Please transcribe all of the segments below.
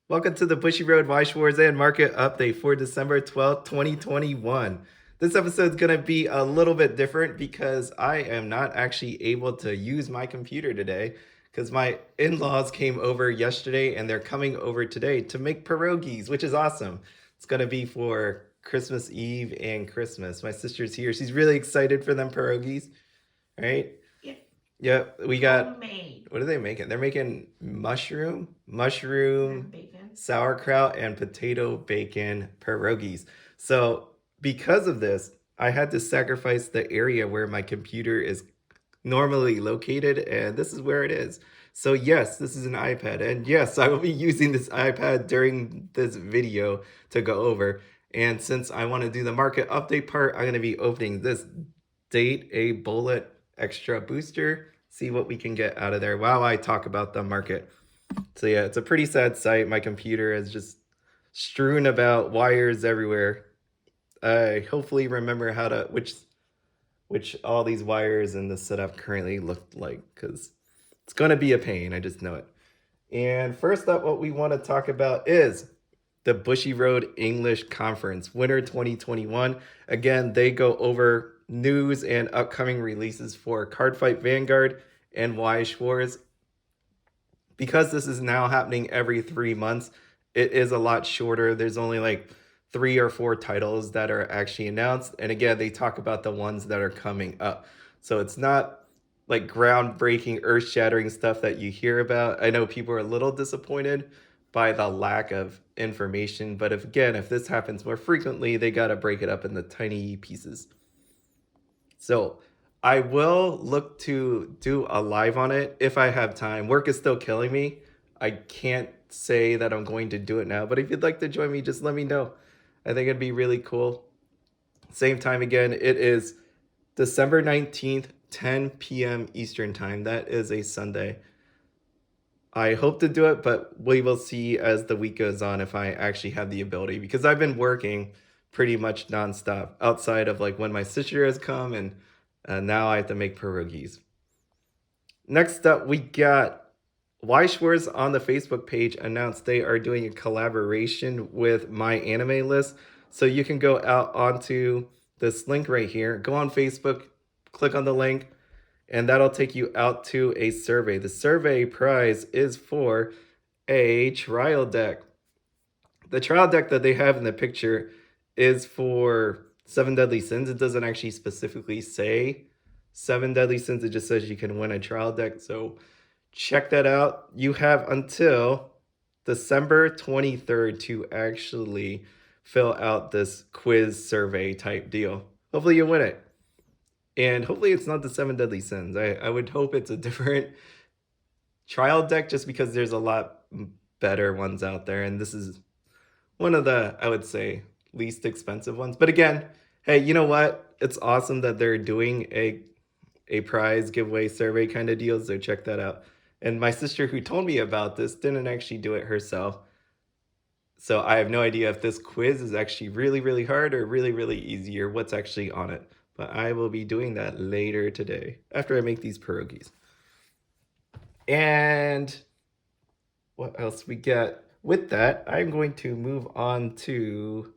Welcome to the Bushiroad Weiss Schwarz and Market Update for December 12th, 2021. This episode is going to be a little bit different because I am not actually able to use my computer today because my in-laws came over yesterday and they're coming over today to make pierogies, which is awesome. It's going to be for Christmas Eve and Christmas. My sister's here. She's really excited for them pierogies, right? Yeah, Yep, we got, homemade. what are they making? They're making mushroom, And bacon. sauerkraut, and potato bacon pierogies. So because of this, I had to sacrifice the area where my computer is normally located, and this is where it is. So yes, this is an iPad, and yes, I will be using this iPad during this video to go over. And since I want to do the market update part, I'm going to be opening this Date a Bullet Extra Booster, see what we can get out of there while I talk about the market. So yeah, it's a pretty sad sight. My computer is just strewn about wires everywhere. I hopefully remember how to which all these wires in the setup currently look like, because it's gonna be a pain. I just know it. And first up, what we want to talk about is the Bushiroad English Conference, Winter 2021. Again, they go over news and upcoming releases for Cardfight Vanguard and Weiss Schwarz. Because this is now happening every 3 months, it is a lot shorter. There's only like 3 or 4 titles that are actually announced. And again, they talk about the ones that are coming up. So it's not like groundbreaking, earth shattering stuff that you hear about. I know people are a little disappointed by the lack of information. But if this happens more frequently, they got to break it up into tiny pieces. So I will look to do a live on it if I have time. Work is still killing me. I can't say that I'm going to do it now, but if you'd like to join me, just let me know. I think it'd be really cool. Same time again, it is December 19th, 10 p.m. Eastern Time. That is a Sunday. I hope to do it, but we will see as the week goes on if I actually have the ability, because I've been working pretty much nonstop outside of like when my sister has come, and now I have to make pierogies. Next up, we got Weiss Schwarz on the Facebook page announced they are doing a collaboration with MyAnimeList. So you can go out onto this link right here, go on Facebook, click on the link, and that'll take you out to a survey. The survey prize is for a trial deck. The trial deck that they have in the picture is for Seven Deadly Sins. It doesn't actually specifically say Seven Deadly Sins. It just says you can win a trial deck. So check that out. You have until December 23rd to actually fill out this quiz survey type deal. Hopefully you win it. And hopefully it's not the Seven Deadly Sins. I would hope it's a different trial deck, just because there's a lot better ones out there. And this is one of the, I would say, least expensive ones. But again, hey, you know what? It's awesome that they're doing a prize giveaway survey kind of deal. So check that out. And my sister who told me about this didn't actually do it herself. So I have no idea if this quiz is actually really, really hard or really, really easy, or what's actually on it. But I will be doing that later today after I make these pierogies. And what else we got? With that, I'm going to move on to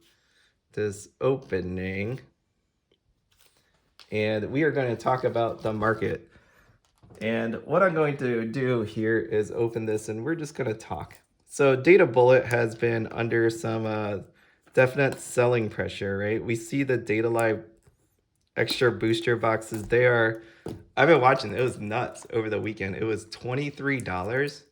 this opening. And we are going to talk about the market. And what I'm going to do here is open this and we're just going to talk. So Data Bullet has been under some definite selling pressure, right? We see the Data Live extra booster boxes. I've been watching, it was nuts over the weekend. It was $23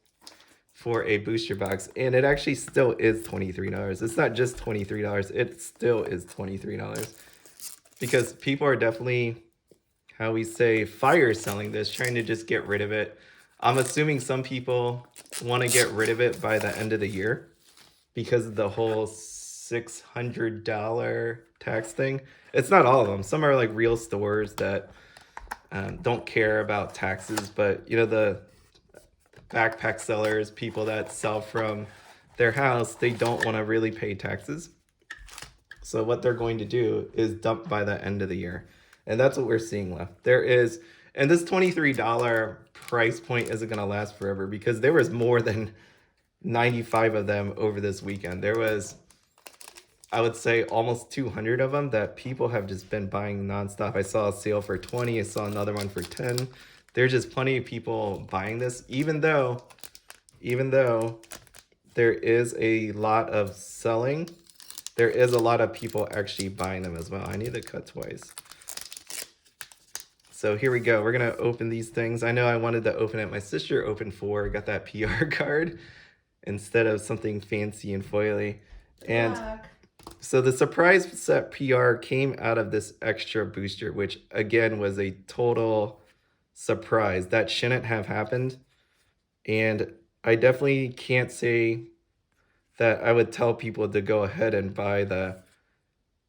for a booster box, and it actually still is $23. It's not just $23, it still is $23, because people are definitely, how we say, fire selling this, trying to just get rid of it. I'm assuming some people want to get rid of it by the end of the year because of the whole $600 tax thing. It's not all of them. Some are like real stores that don't care about taxes, but you know, the backpack sellers, people that sell from their house, they don't want to really pay taxes. So what they're going to do is dump by the end of the year. And that's what we're seeing left. And this $23 price point isn't going to last forever, because there was more than 95 of them over this weekend. There was, I would say, almost 200 of them that people have just been buying nonstop. I saw a sale for 20. I saw another one for 10. There's just plenty of people buying this, even though there is a lot of selling, there is a lot of people actually buying them as well. I need to cut twice. So here we go. We're going to open these things. I know I wanted to open it. My sister opened 4, got that PR card instead of something fancy and foily. And so the surprise set PR came out of this extra booster, which again was a total surprise. That shouldn't have happened. And I definitely can't say that I would tell people to go ahead and buy the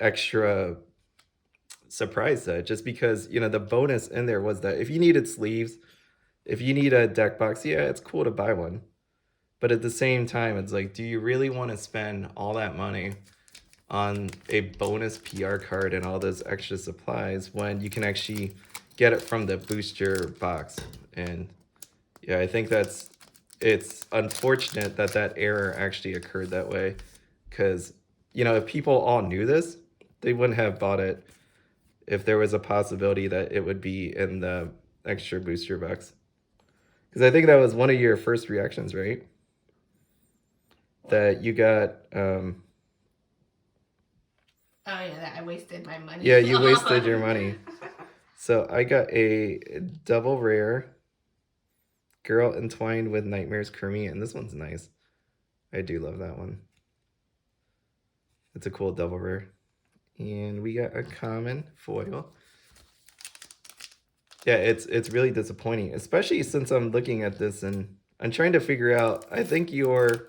extra surprise set, just because, you know, the bonus in there was that if you needed sleeves, if you need a deck box, yeah, it's cool to buy one. But at the same time, it's like, do you really want to spend all that money on a bonus PR card and all those extra supplies when you can actually get it from the booster box? And yeah, I think it's unfortunate that that error actually occurred that way, because, you know, if people all knew this, they wouldn't have bought it if there was a possibility that it would be in the extra booster box. Because I think that was one of your first reactions, right? That you got oh yeah, that I wasted my money. Yeah, you wasted your money. So I got a double rare Girl Entwined with Nightmares Kermie, and this one's nice. I do love that one. It's a cool double rare. And we got a common foil. Yeah, it's really disappointing, especially since I'm looking at this and I'm trying to figure out, I think your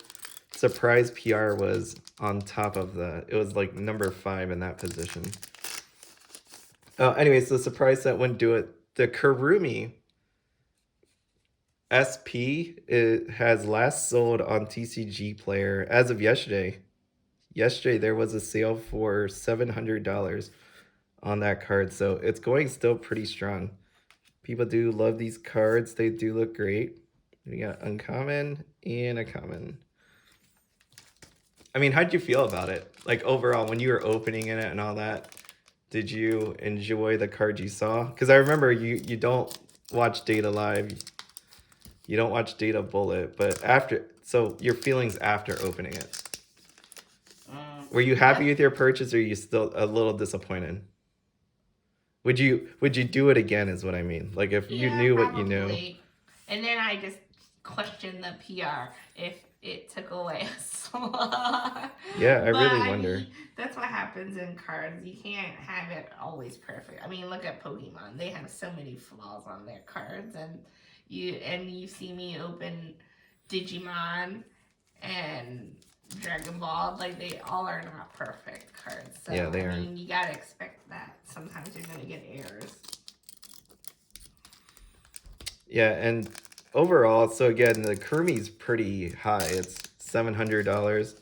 surprise PR was on top of it was like number 5 in that position. Anyways, the surprise set wouldn't do it. The Kurumi SP, it has last sold on TCG Player as of yesterday. Yesterday there was a sale for $700 on that card, so it's going still pretty strong. People do love these cards. They do look great. We got uncommon and a common. I mean, how'd you feel about it? Like overall, when you were opening it and all that, did you enjoy the cards you saw? Because I remember you don't watch Data Live. You don't watch Data Bullet, but after, so your feelings after opening it. Were you happy with your purchase, or are you still a little disappointed? Would you do it again, is what I mean? Like if you knew what you knew. And then I just questioned the PR if it took away a slot. Yeah, I really wonder. Mean, that's what happens in cards. You can't have it always perfect. I mean, look at Pokemon. They have so many flaws on their cards, and you see me open Digimon and Dragon Ball, like they all are not perfect cards. So, yeah, they are. I mean, you gotta expect that. Sometimes you're gonna get errors. Yeah, and overall, so again, the Kermi's pretty high. It's $700.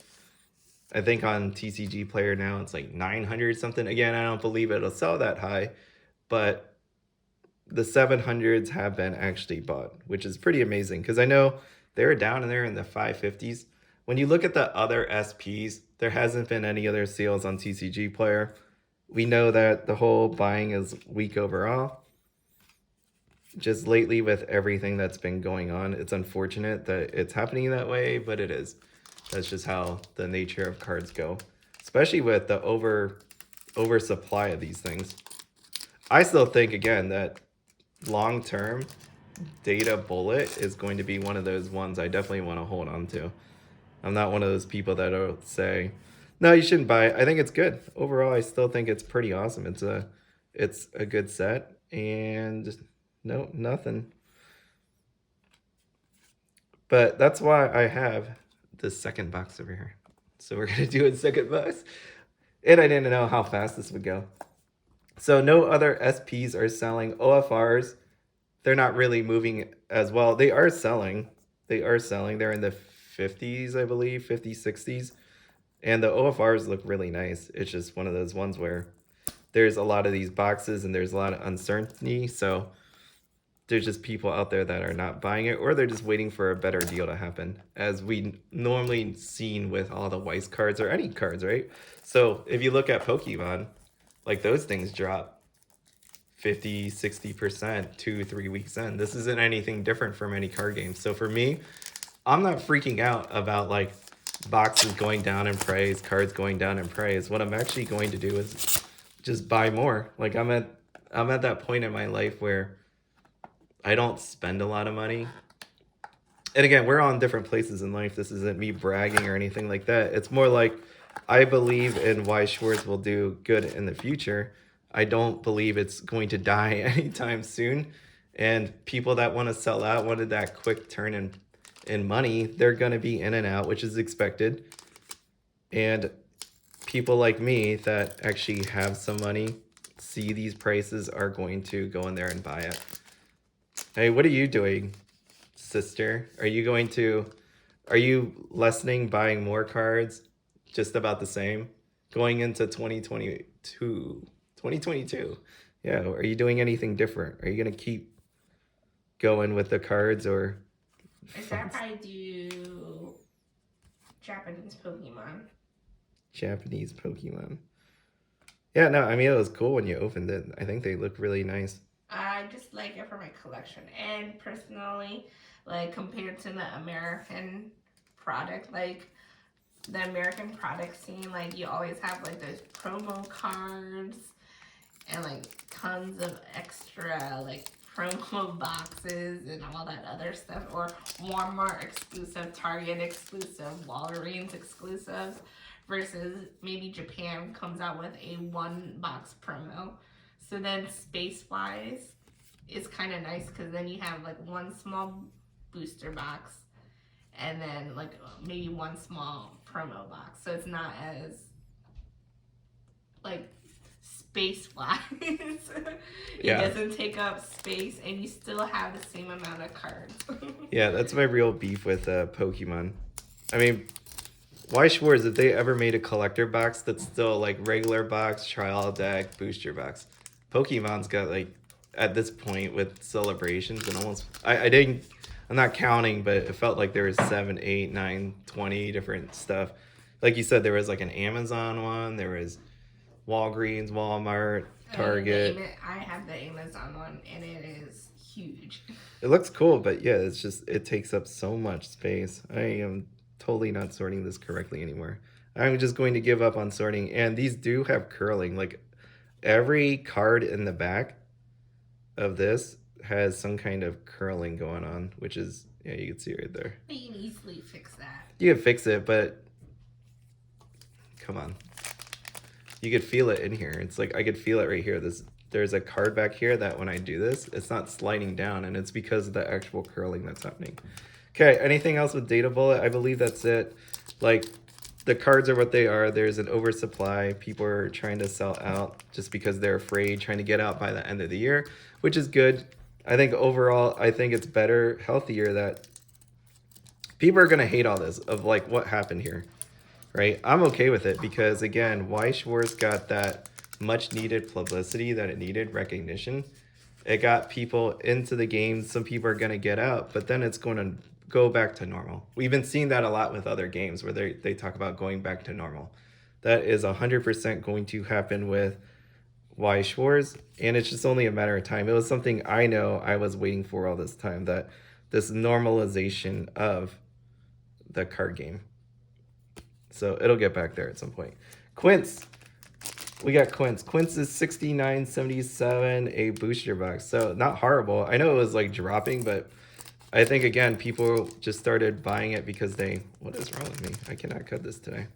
I think on TCG Player now it's like 900 something. Again, I don't believe it'll sell that high, but the 700s have been actually bought, which is pretty amazing, because I know they're down in there in the 550s. When you look at the other SPs, there hasn't been any other sales on TCG Player. We know that the whole buying is weak overall. Just lately with everything that's been going on, it's unfortunate that it's happening that way, but it is. That's just how the nature of cards go, especially with the oversupply of these things. I still think, again, that long term, Data Bullet is going to be one of those ones I definitely want to hold on to. I'm not one of those people that'll say, no, you shouldn't buy it. I think it's good. Overall, I still think it's pretty awesome. It's a good set, and no, nothing. But that's why I have the second box over here. So we're going to do a second box. And I didn't know how fast this would go. So no other SPs are selling. OFRs, they're not really moving as well. They are selling. They're in the 50s, I believe, 50s, 60s. And the OFRs look really nice. It's just one of those ones where there's a lot of these boxes and there's a lot of uncertainty. So there's just people out there that are not buying it, or they're just waiting for a better deal to happen, as we normally seen with all the Weiss cards or any cards, right? So if you look at Pokemon, like those things drop 50, 60% 2-3 weeks in. This isn't anything different from any card game. So for me, I'm not freaking out about like boxes going down in price, cards going down in price. What I'm actually going to do is just buy more. Like I'm at that point in my life where I don't spend a lot of money. And again, we're on different places in life. This isn't me bragging or anything like that. It's more like I believe in Weiss Schwarz will do good in the future. I don't believe it's going to die anytime soon. And people that want to sell out, wanted that quick turn in money, they're going to be in and out, which is expected. And people like me that actually have some money, see these prices, are going to go in there and buy it. Hey, what are you doing, sister? Are you lessening buying more cards? Just about the same? Going into 2022. Yeah, are you doing anything different? Are you going to keep going with the cards, or... I should probably do Japanese Pokemon. Japanese Pokemon. Yeah, no, I mean, it was cool when you opened it. I think they look really nice. I just like it for my collection. And personally, like compared to the American product, like the American product scene, like you always have like those promo cards and like tons of extra like promo boxes and all that other stuff, or Walmart exclusive, Target exclusive, Walgreens exclusives, versus maybe Japan comes out with a one box promo. So then space wise, it's kind of nice because then you have like one small booster box and then like maybe one small promo box. So it's not as like space wise. It doesn't take up space and you still have the same amount of cards. Yeah, that's my real beef with Pokemon. I mean, Weiss Schwarz, if they ever made a collector box that's still like regular box, trial deck, booster box, Pokemon's got like, at this point with celebrations and almost, I'm not counting, but it felt like there was 7, 8, 9, 20 different stuff. Like you said, there was like an Amazon one, there was Walgreens, Walmart, Target. I have the Amazon one and it is huge. It looks cool, but yeah, it's just, it takes up so much space. I am totally not sorting this correctly anymore. I'm just going to give up on sorting. And these do have curling. Like every card in the back of this has some kind of curling going on, which is, yeah, you can see right there. But you can easily fix that. You can fix it, but come on. You could feel it in here. It's like I could feel it right here. There's a card back here that when I do this, it's not sliding down, and it's because of the actual curling that's happening. Okay, anything else with Data Bullet? I believe that's it. Like, the cards are what they are. There's an oversupply. People are trying to sell out just because they're afraid, trying to get out by the end of the year, which is good. I think overall, I think it's better, healthier that people are going to hate all this of like what happened here, right? I'm okay with it because, again, Weiss Schwarz got that much needed publicity that it needed, recognition. It got people into the game. Some people are going to get out, but then it's going to go back to normal. We've been seeing that a lot with other games where they talk about going back to normal. That is 100% going to happen with Weiss Schwarz, and it's just only a matter of time. It was something I know I was waiting for all this time, that this normalization of the card game. So it'll get back there at some point. Quince. We got Quince. Quince is $69.77 a booster box. So not horrible. I know it was like dropping, but I think, again, people just started buying it because they... What is wrong with me? I cannot cut this today.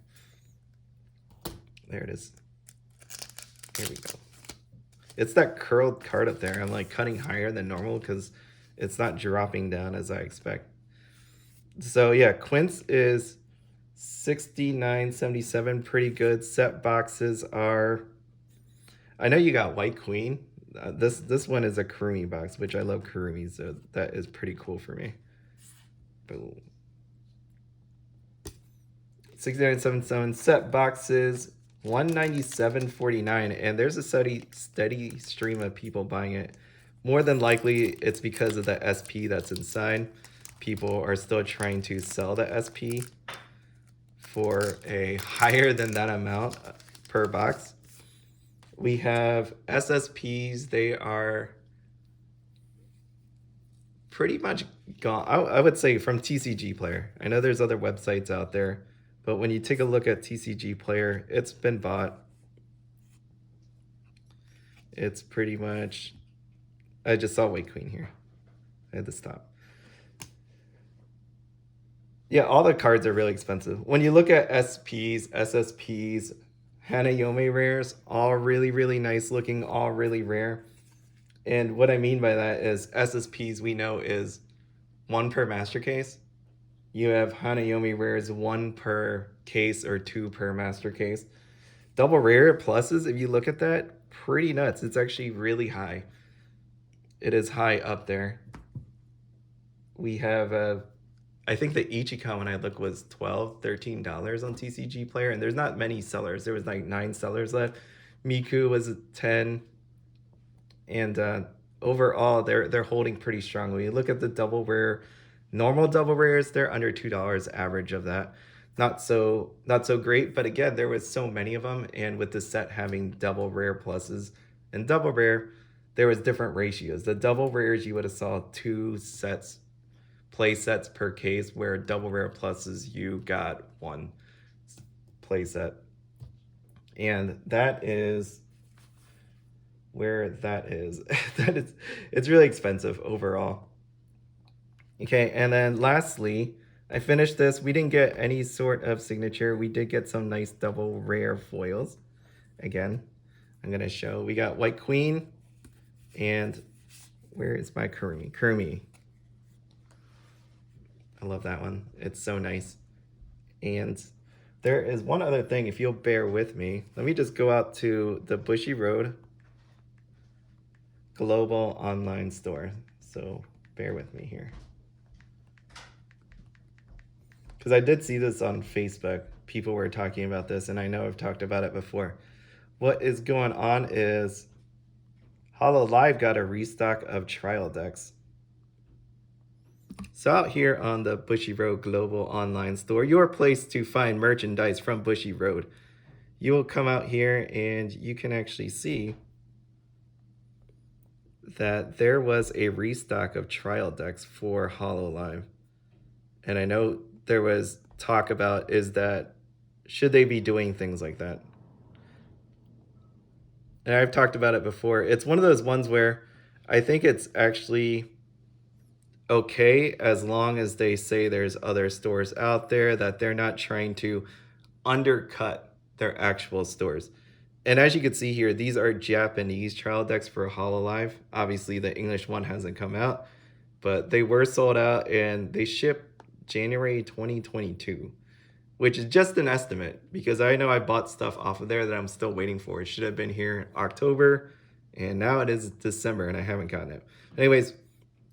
There it is. Here we go. It's that curled card up there. I'm like cutting higher than normal because it's not dropping down as I expect. So yeah, Quince is $69.77. Pretty good. Set boxes are... I know you got White Queen. This one is a Kurumi box, which I love Kurumi, so that is pretty cool for me. Boom. $69.77. Set boxes, $197.49, and there's a steady stream of people buying it. More than likely, it's because of the SP that's inside. People are still trying to sell the SP for a higher than that amount per box. We have SSPs. They are pretty much gone. I would say from TCG Player. I know there's other websites out there, but when you take a look at TCG Player, it's been bought. It's pretty much, I just saw White Queen here. I had to stop. Yeah, all the cards are really expensive. When you look at SPs, SSPs, Hanayome rares, all really, really nice looking, all really rare. And what I mean by that is SSPs we know is 1 per master case. You have Hanayome rares 1 per case or 2 per master case. Double rare pluses, if you look at that, pretty nuts. It's actually really high. It is high up there. We have I think the Ichika when I look was $12, $13 on TCG Player, and there's not many sellers. There was like 9 sellers left. Miku was 10, and overall they're holding pretty strongly. Look at the double rare, normal double rares, they're under $2 average of that. Not so great, but again, there was so many of them, and with the set having double rare pluses and double rare, there was different ratios. The double rares you would have saw 2 sets, play sets per case, where double rare pluses you got 1 play set, and that is where that is. It's really expensive overall. Okay, and then lastly, I finished this. We didn't get any sort of signature. We did get some nice double rare foils. Again, I'm gonna show. We got White Queen, and where is my Kurumi? Kurumi. I love that one. It's so nice. And there is one other thing, if you'll bear with me. Let me just go out to the Bushiroad global online store. So bear with me here. Because I did see this on Facebook. People were talking about this, and I know I've talked about it before. What is going on is Hololive got a restock of trial decks. So out here on the Bushiroad global online store, your place to find merchandise from Bushiroad, you will come out here and you can actually see that there was a restock of trial decks for Hololive. And I know there was talk about, is that, should they be doing things like that? And I've talked about it before. It's one of those ones where I think it's actually okay as long as they say there's other stores out there, that they're not trying to undercut their actual stores. And as you can see here, these are Japanese trial decks for Hololive. Obviously, the English one hasn't come out, but they were sold out and they shipped January 2022, which is just an estimate because I know I bought stuff off of there that I'm still waiting for. It should have been here October, and now it is December and I haven't gotten it. Anyways,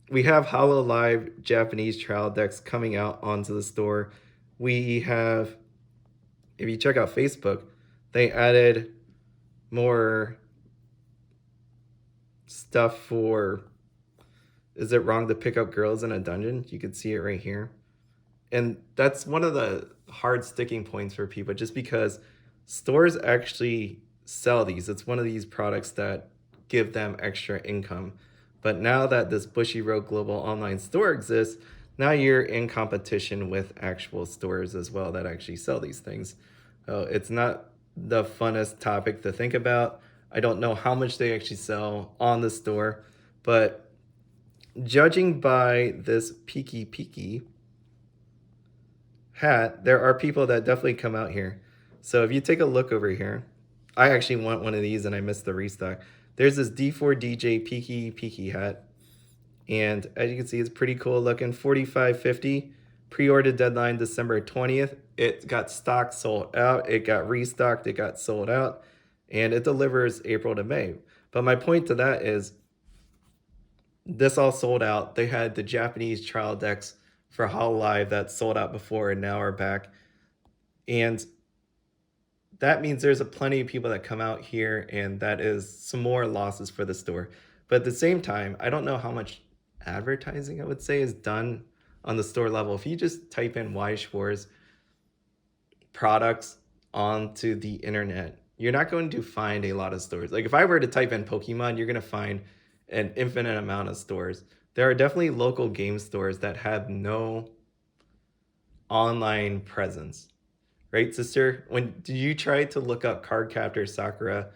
we have Hololive Japanese trial decks coming out onto the store. We have, if you check out Facebook, they added more stuff for, is it wrong to pick up girls in a dungeon? You can see it right here. And that's one of the hard sticking points for people, just because stores actually sell these. It's one of these products that give them extra income. But now that this Bushiroad global online store exists, now you're in competition with actual stores as well that actually sell these things. It's not the funnest topic to think about. I don't know how much they actually sell on the store, but judging by this Peaky hat, there are people that definitely come out here. So if you take a look over here, I actually want one of these and I missed the restock. There's this D4DJ Peaky hat, and as you can see, it's pretty cool looking. $45.50. Pre-order deadline December 20th. It got stocked, sold out. It got restocked, it got sold out, and it delivers April to May. But my point to that is, this all sold out. They had the Japanese trial decks for Hololive that sold out before and now are back. And that means there's a plenty of people that come out here, and that is some more losses for the store. But at the same time, I don't know how much advertising I would say is done on the store level. If you just type in Weiss Schwarz products onto the internet, you're not going to find a lot of stores. Like if I were to type in Pokemon, you're going to find an infinite amount of stores. There are definitely local game stores that have no online presence. Right, sister? When did you try to look up Cardcaptor Sakura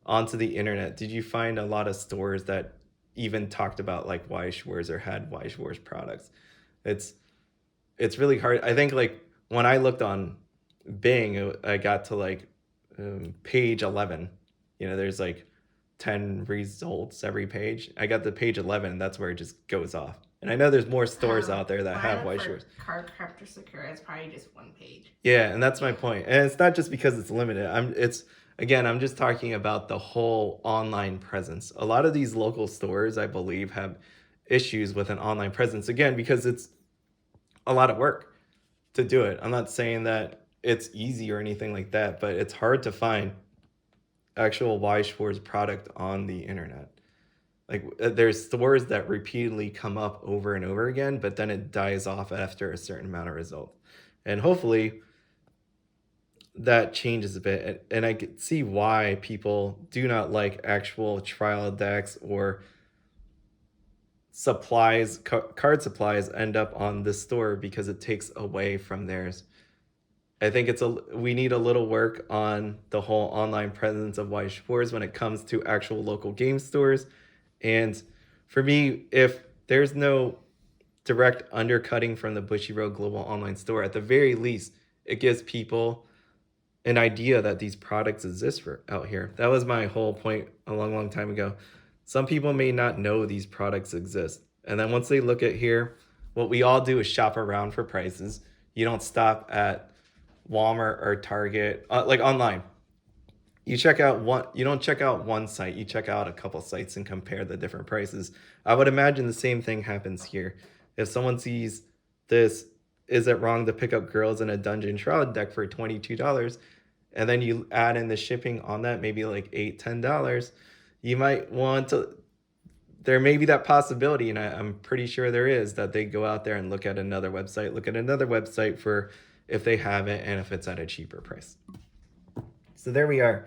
onto the internet? Did you find a lot of stores that even talked about like Weiss Schwarz or had Weiss Schwarz products? It's it's really hard. I think like when I looked on Bing, I got to like page 11. You know, there's like 10 results every page. I got to page 11, and that's where it just goes off. And I know there's more stores out there that When I have look Weiss for Schwarz. Cardcaptor Sakura, it's probably just one page. Yeah, and that's my point. And it's not just because it's limited. I'm just talking about the whole online presence. A lot of these local stores, I believe, have issues with an online presence again because it's a lot of work to do it. I'm not saying that it's easy or anything like that, but it's hard to find actual Weiss Schwarz product on the internet. Like there's stores that repeatedly come up over and over again, but then it dies off after a certain amount of results. And hopefully that changes a bit. And I could see why people do not like actual trial decks or supplies, card supplies end up on this store because it takes away from theirs. I think we need a little work on the whole online presence of Weiss Schwarz when it comes to actual local game stores. And for me, if there's no direct undercutting from the Bushiroad Global Online Store, at the very least, it gives people an idea that these products exist for out here. That was my whole point a long, long time ago. Some people may not know these products exist. And then once they look at here, what we all do is shop around for prices. You don't stop at Walmart or Target, like online. You don't check out one site, you check out a couple sites and compare the different prices. I would imagine the same thing happens here. If someone sees this, is it wrong to pick up Girls in a Dungeon Shroud deck for $22? And then you add in the shipping on that, maybe like $10. You might want to, there may be that possibility, and I'm pretty sure there is, that they go out there and look at another website for if they have it and if it's at a cheaper price. So there we are.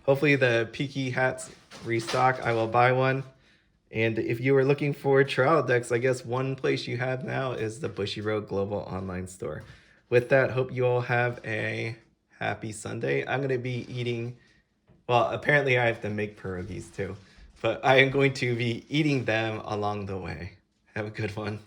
Hopefully the Peaky hats restock. I will buy one. And if you were looking for trial decks, I guess one place you have now is the Bushiroad Global Online Store. With that, hope you all have a happy Sunday. I'm going to be eating, well, apparently I have to make pierogies too, but I am going to be eating them along the way. Have a good one.